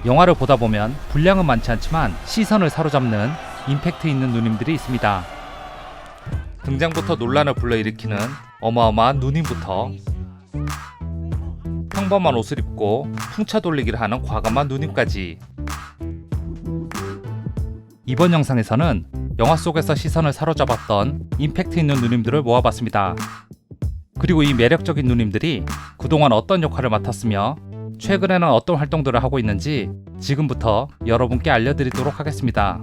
영화를 보다 보면 분량은 많지 않지만 시선을 사로잡는 임팩트 있는 누님들이 있습니다. 등장부터 논란을 불러일으키는 어마어마한 누님부터 평범한 옷을 입고 풍차 돌리기를 하는 과감한 누님까지. 이번 영상에서는 영화 속에서 시선을 사로잡았던 임팩트 있는 누님들을 모아봤습니다. 그리고 이 매력적인 누님들이 그동안 어떤 역할을 맡았으며 최근에는 어떤 활동들을 하고 있는지 지금부터 여러분께 알려드리도록 하겠습니다.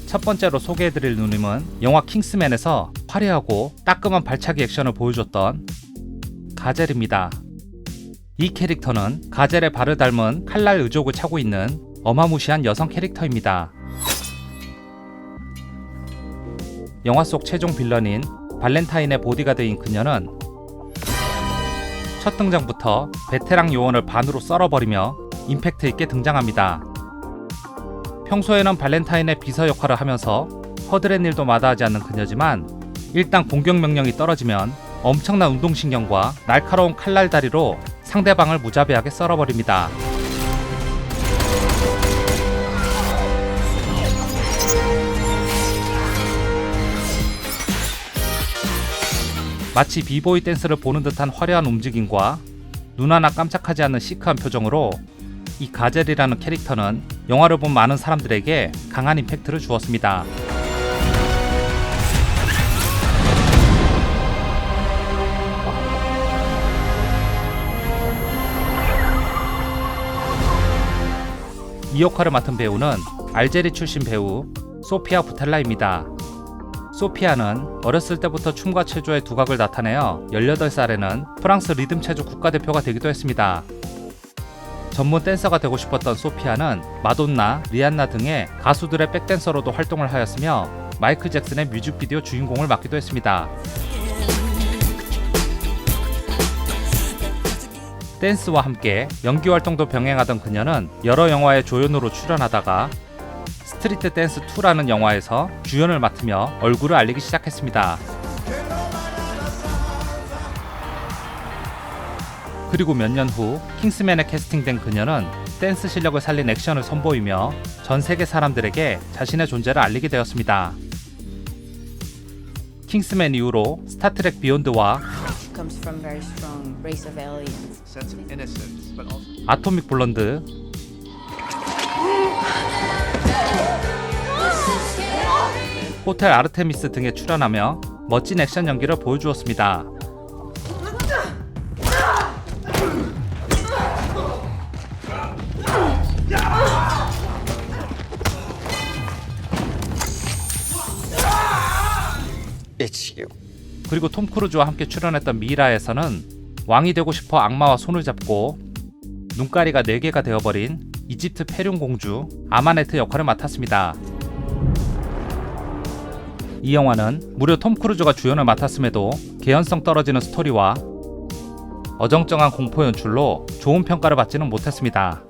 첫 번째로 소개해드릴 누님은 영화 킹스맨에서 화려하고 따끔한 발차기 액션을 보여줬던 가젤입니다. 이 캐릭터는 가젤의 발을 닮은 칼날 의족을 차고 있는 어마무시한 여성 캐릭터입니다. 영화 속 최종 빌런인 발렌타인의 보디가드인 그녀는 첫 등장부터 베테랑 요원을 반으로 썰어버리며 임팩트 있게 등장합니다. 평소에는 발렌타인의 비서 역할을 하면서 허드렛 일도 마다하지 않는 그녀지만 일단 공격 명령이 떨어지면 엄청난 운동신경과 날카로운 칼날다리로 상대방을 무자비하게 썰어버립니다. 마치 비보이 댄스를 보는 듯한 화려한 움직임과 눈 하나 깜짝하지 않는 시크한 표정으로 이 가젤이라는 캐릭터는 영화를 본 많은 사람들에게 강한 임팩트를 주었습니다. 이 역할을 맡은 배우는 알제리 출신 배우 소피아 부텔라입니다. 소피아는 어렸을 때부터 춤과 체조의 두각을 나타내어 18살에는 프랑스 리듬 체조 국가대표가 되기도 했습니다. 전문 댄서가 되고 싶었던 소피아는 마돈나, 리안나 등의 가수들의 백댄서로도 활동을 하였으며 마이클 잭슨의 뮤직비디오 주인공을 맡기도 했습니다. 댄스와 함께 연기 활동도 병행하던 그녀는 여러 영화에 조연으로 출연하다가 스트리트 댄스 2라는 영화에서 주연을 맡으며 얼굴을 알리기 시작했습니다. 그리고 몇 년 후 킹스맨에 캐스팅된 그녀는 댄스 실력을 살린 액션을 선보이며 전 세계 사람들에게 자신의 존재를 알리게 되었습니다. 킹스맨 이후로 스타트렉 비욘드와 아토믹 블론드, 호텔 아르테미스 등에 출연하며 멋진 액션 연기를 보여주었습니다. 그리고 톰 크루즈와 함께 출연했던 미라에서는 왕이 되고 싶어 악마와 손을 잡고 눈가리가 4개가 되어버린 이집트 페륜 공주 아마네트 역할을 맡았습니다. 이 영화는 무려 톰 크루즈가 주연을 맡았음에도 개연성 떨어지는 스토리와 어정쩡한 공포 연출로 좋은 평가를 받지는 못했습니다.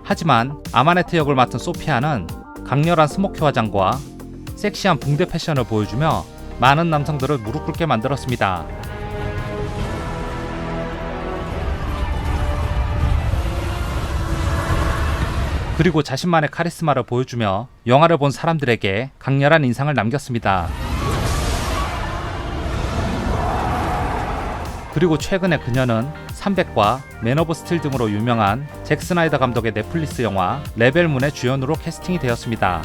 하지만 아마네트 역을 맡은 소피아는 강렬한 스모키 화장과 섹시한 붕대 패션을 보여주며 많은 남성들을 무릎 꿇게 만들었습니다. 그리고 자신만의 카리스마를 보여주며 영화를 본 사람들에게 강렬한 인상을 남겼습니다. 그리고 최근에 그녀는 300과 맨 오브 스틸 등으로 유명한 잭 스나이더 감독의 넷플릭스 영화 레벨문의 주연으로 캐스팅이 되었습니다.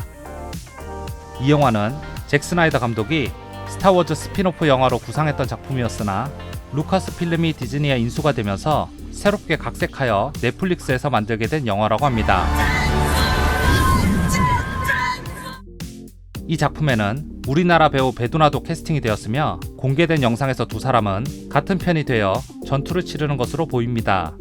이 영화는 잭 스나이더 감독이 스타워즈 스핀오프 영화로 구상했던 작품이었으나 루카스 필름이 디즈니에 인수가 되면서 새롭게 각색하여 넷플릭스에서 만들게 된 영화라고 합니다. 이 작품에는 우리나라 배우 배두나도 캐스팅이 되었으며 공개된 영상에서 두 사람은 같은 편이 되어 전투를 치르는 것으로 보입니다.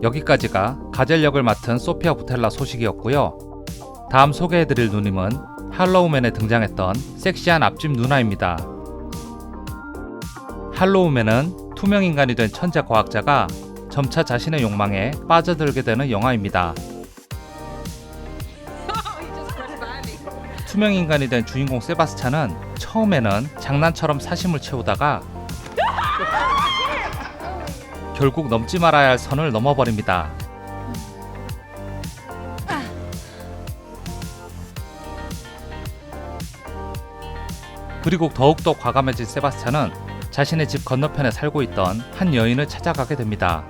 여기까지가 가젤 역을 맡은 소피아 부텔라 소식이었고요. 다음 소개해드릴 누님은 할로우맨에 등장했던 섹시한 앞집 누나입니다. 할로우맨은 투명인간이 된 천재 과학자가 점차 자신의 욕망에 빠져들게 되는 영화입니다. 투명 인간이 된 주인공 세바스찬은 처음에는 장난처럼 사심을 채우다가 결국 넘지 말아야 할 선을 넘어버립니다. 그리고 더욱더 과감해진 세바스찬은 자신의 집 건너편에 살고 있던 한 여인을 찾아가게 됩니다.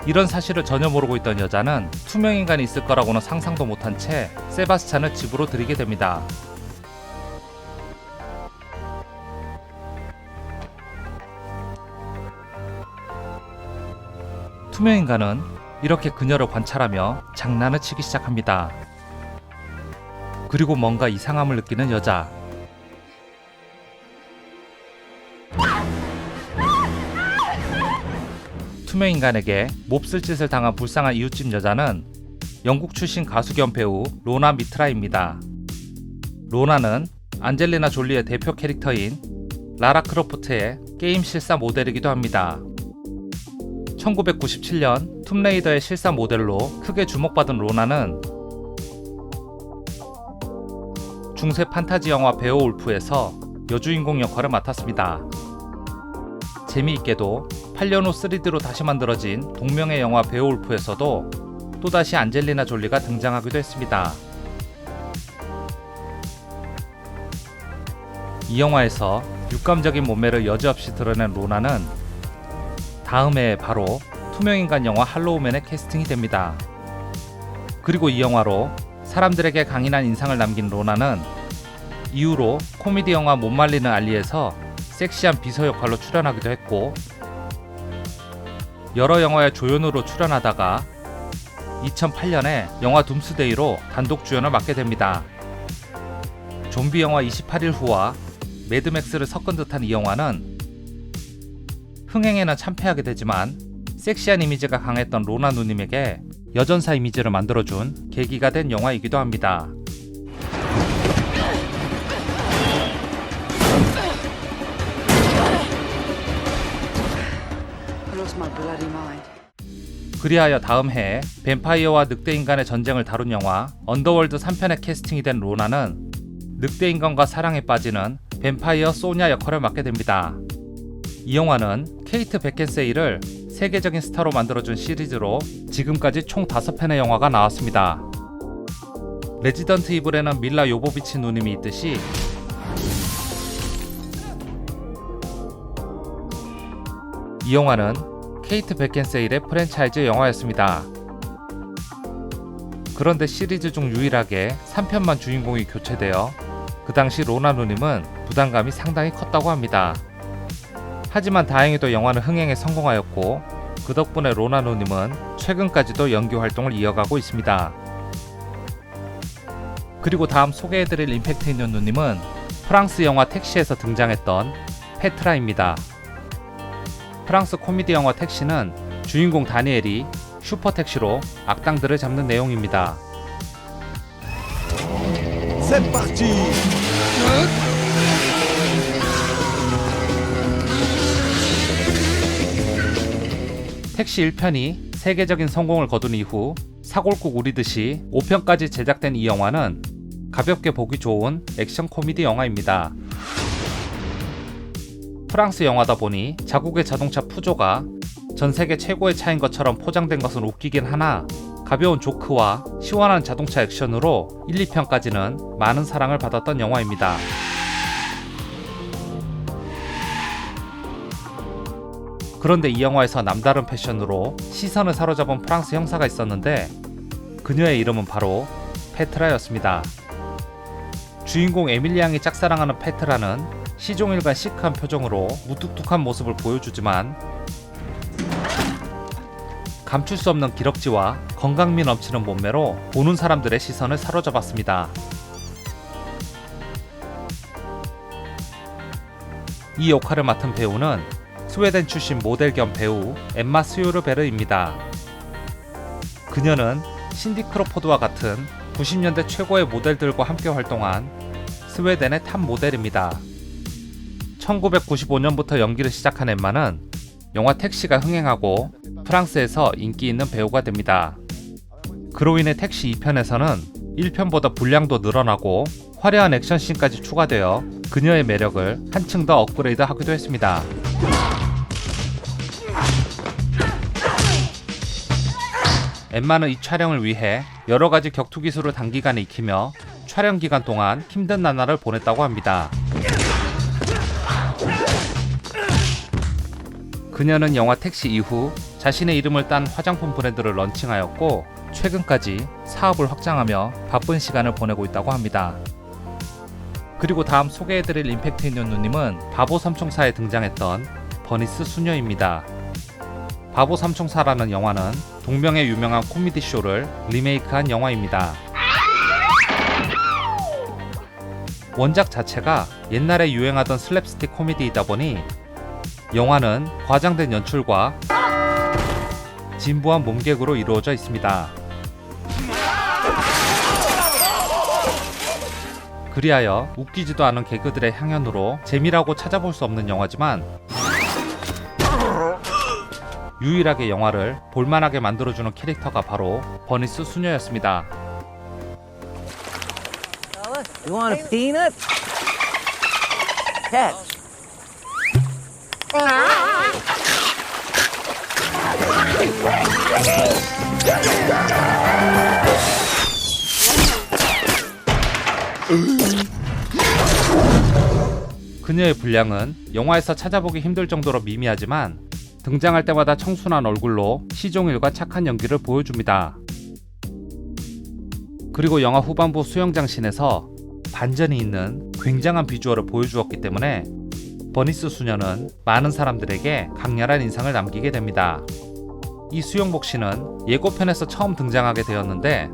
이런 사실을 전혀 모르고 있던 여자는 투명인간이 있을 거라고는 상상도 못한 채 세바스찬을 집으로 들이게 됩니다. 투명인간은 이렇게 그녀를 관찰하며 장난을 치기 시작합니다. 그리고 뭔가 이상함을 느끼는 여자. 투명인간에게 몹쓸 짓을 당한 불쌍한 이웃집 여자는 영국 출신 가수 겸 배우 로나 미트라입니다. 로나는 안젤리나 졸리의 대표 캐릭터인 라라 크로프트의 게임 실사 모델이기도 합니다. 1997년 툼레이더의 실사 모델로 크게 주목받은 로나는 중세 판타지 영화 베어울프에서 여주인공 역할을 맡았습니다. 재미있게도 8년 후 3D로 다시 만들어진 동명의 영화 베어울프에서도 또다시 안젤리나 졸리가 등장하기도 했습니다. 이 영화에서 육감적인 몸매를 여지없이 드러낸 로나는 다음 해에 바로 투명인간 영화 할로우맨에 캐스팅이 됩니다. 그리고 이 영화로 사람들에게 강인한 인상을 남긴 로나는 이후로 코미디 영화 못 말리는 알리에서 섹시한 비서 역할로 출연하기도 했고, 여러 영화에 조연으로 출연하다가 2008년에 영화 둠스데이로 단독 주연을 맡게 됩니다. 좀비 영화 28일 후와 매드맥스를 섞은 듯한 이 영화는 흥행에는 참패하게 되지만 섹시한 이미지가 강했던 로나 누님에게 여전사 이미지를 만들어준 계기가 된 영화이기도 합니다. 그리하여 다음 해에 뱀파이어와 늑대인간의 전쟁을 다룬 영화 언더월드 3편에 캐스팅이 된 로나는 늑대인간과 사랑에 빠지는 뱀파이어 소냐 역할을 맡게 됩니다. 이 영화는 케이트 베켄세일을 세계적인 스타로 만들어준 시리즈로 지금까지 총 5편의 영화가 나왔습니다. 레지던트 이블에는 밀라 요보비치 누님이 있듯이 이 영화는 케이트 베켄세일의 프랜차이즈 영화였습니다. 그런데 시리즈 중 유일하게 3편만 주인공이 교체되어 그 당시 로나 누님은 부담감이 상당히 컸다고 합니다. 하지만 다행히도 영화는 흥행에 성공하였고 그 덕분에 로나 누님은 최근까지도 연기 활동을 이어가고 있습니다. 그리고 다음 소개해드릴 임팩트 있는 누님은 프랑스 영화 택시에서 등장했던 페트라입니다. 프랑스 코미디 영화 택시는 주인공 다니엘이 슈퍼택시로 악당들을 잡는 내용입니다. C'est parti! 택시 1편이 세계적인 성공을 거둔 이후 사골국 우리듯이 5편까지 제작된 이 영화는 가볍게 보기 좋은 액션 코미디 영화입니다. 프랑스 영화다 보니 자국의 자동차 푸조가 전 세계 최고의 차인 것처럼 포장된 것은 웃기긴 하나 가벼운 조크와 시원한 자동차 액션으로 1, 2편까지는 많은 사랑을 받았던 영화입니다. 그런데 이 영화에서 남다른 패션으로 시선을 사로잡은 프랑스 형사가 있었는데 그녀의 이름은 바로 페트라였습니다. 주인공 에밀리 양이 짝사랑하는 페트라는 시종일관 시크한 표정으로 무뚝뚝한 모습을 보여주지만 감출 수 없는 기럭지와 건강미 넘치는 몸매로 보는 사람들의 시선을 사로잡았습니다. 이 역할을 맡은 배우는 스웨덴 출신 모델 겸 배우 엠마 스요르베르입니다. 그녀는 신디 크로포드와 같은 90년대 최고의 모델들과 함께 활동한 스웨덴의 탑 모델입니다. 1995년부터 연기를 시작한 엠마는 영화 택시가 흥행하고 프랑스에서 인기 있는 배우가 됩니다. 그로 인해 택시 2편에서는 1편보다 분량도 늘어나고 화려한 액션씬까지 추가되어 그녀의 매력을 한층 더 업그레이드 하기도 했습니다. 엠마는 이 촬영을 위해 여러가지 격투 기술을 단기간에 익히며 촬영 기간 동안 힘든 나날을 보냈다고 합니다. 그녀는 영화 택시 이후 자신의 이름을 딴 화장품 브랜드를 런칭하였고 최근까지 사업을 확장하며 바쁜 시간을 보내고 있다고 합니다. 그리고 다음 소개해드릴 임팩트 있는 누님은 바보 삼총사에 등장했던 버니스 수녀입니다. 바보 삼총사라는 영화는 동명의 유명한 코미디 쇼를 리메이크한 영화입니다. 원작 자체가 옛날에 유행하던 슬랩스틱 코미디이다 보니 영화는 과장된 연출과 진부한 몸개그로 이루어져 있습니다. 그리하여 웃기지도 않은 개그들의 향연으로 재미라고 찾아볼 수 없는 영화지만 유일하게 영화를 볼만하게 만들어주는 캐릭터가 바로 버니스 수녀였습니다. You want a peanut? Catch. 그녀의 분량은 영화에서 찾아보기 힘들 정도로 미미하지만 등장할 때마다 청순한 얼굴로 시종일관 착한 연기를 보여줍니다. 그리고 영화 후반부 수영장 씬에서 반전이 있는 굉장한 비주얼을 보여주었기 때문에 버니스 수녀는 많은 사람들에게 강렬한 인상을 남기게 됩니다. 이 수영복 씬은 예고편에서 처음 등장하게 되었는데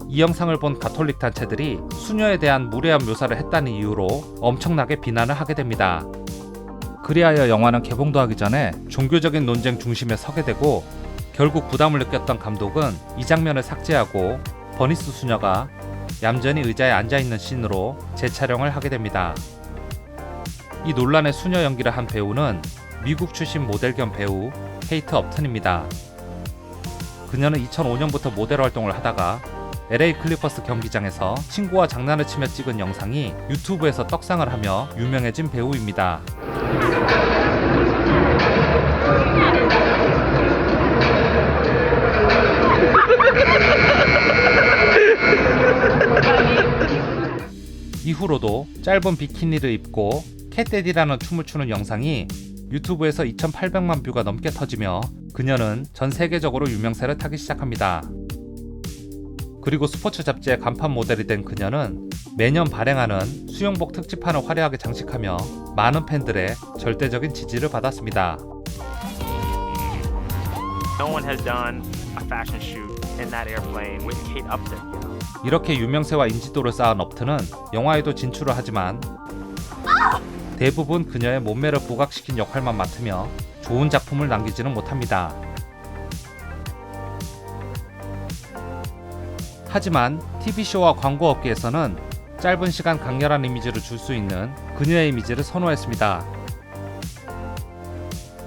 이 영상을 본 가톨릭 단체들이 수녀에 대한 무례한 묘사를 했다는 이유로 엄청나게 비난을 하게 됩니다. 그리하여 영화는 개봉도 하기 전에 종교적인 논쟁 중심에 서게 되고 결국 부담을 느꼈던 감독은 이 장면을 삭제하고 버니스 수녀가 얌전히 의자에 앉아있는 씬으로 재촬영을 하게 됩니다. 이 논란의 수녀 연기를 한 배우는 미국 출신 모델 겸 배우 케이트 업튼입니다. 그녀는 2005년부터 모델 활동을 하다가 LA 클리퍼스 경기장에서 친구와 장난을 치며 찍은 영상이 유튜브에서 떡상을 하며 유명해진 배우입니다. 이후로도 짧은 비키니를 입고 캣데디라는 춤을 추는 영상이 유튜브에서 2,800만 뷰가 넘게 터지며 그녀는 전 세계적으로 유명세를 타기 시작합니다. 그리고 스포츠 잡지의 간판 모델이 된 그녀는 매년 발행하는 수영복 특집판을 화려하게 장식하며 많은 팬들의 절대적인 지지를 받았습니다. No one has done a fashion shoot in that airplane with Kate Upton. 이렇게 유명세와 인지도를 쌓은 업튼은 영화에도 진출을 하지만 대부분 그녀의 몸매를 부각시킨 역할만 맡으며 좋은 작품을 남기지는 못합니다. 하지만 TV쇼와 광고 업계에서는 짧은 시간 강렬한 이미지를 줄 수 있는 그녀의 이미지를 선호했습니다.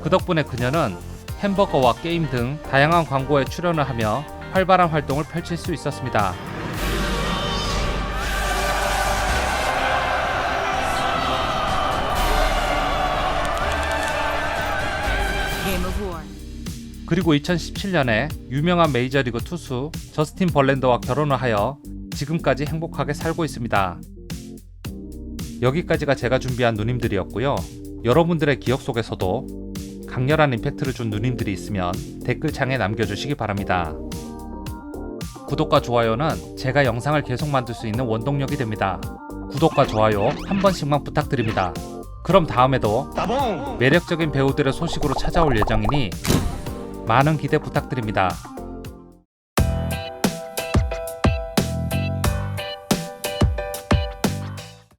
그 덕분에 그녀는 햄버거와 게임 등 다양한 광고에 출연을 하며 활발한 활동을 펼칠 수 있었습니다. 그리고 2017년에 유명한 메이저리그 투수 저스틴 벌랜더와 결혼을 하여 지금까지 행복하게 살고 있습니다. 여기까지가 제가 준비한 누님들이었고요. 여러분들의 기억 속에서도 강렬한 임팩트를 준 누님들이 있으면 댓글창에 남겨주시기 바랍니다. 구독과 좋아요는 제가 영상을 계속 만들 수 있는 원동력이 됩니다. 구독과 좋아요 한 번씩만 부탁드립니다. 그럼 다음에도 매력적인 배우들의 소식으로 찾아올 예정이니 많은 기대 부탁드립니다.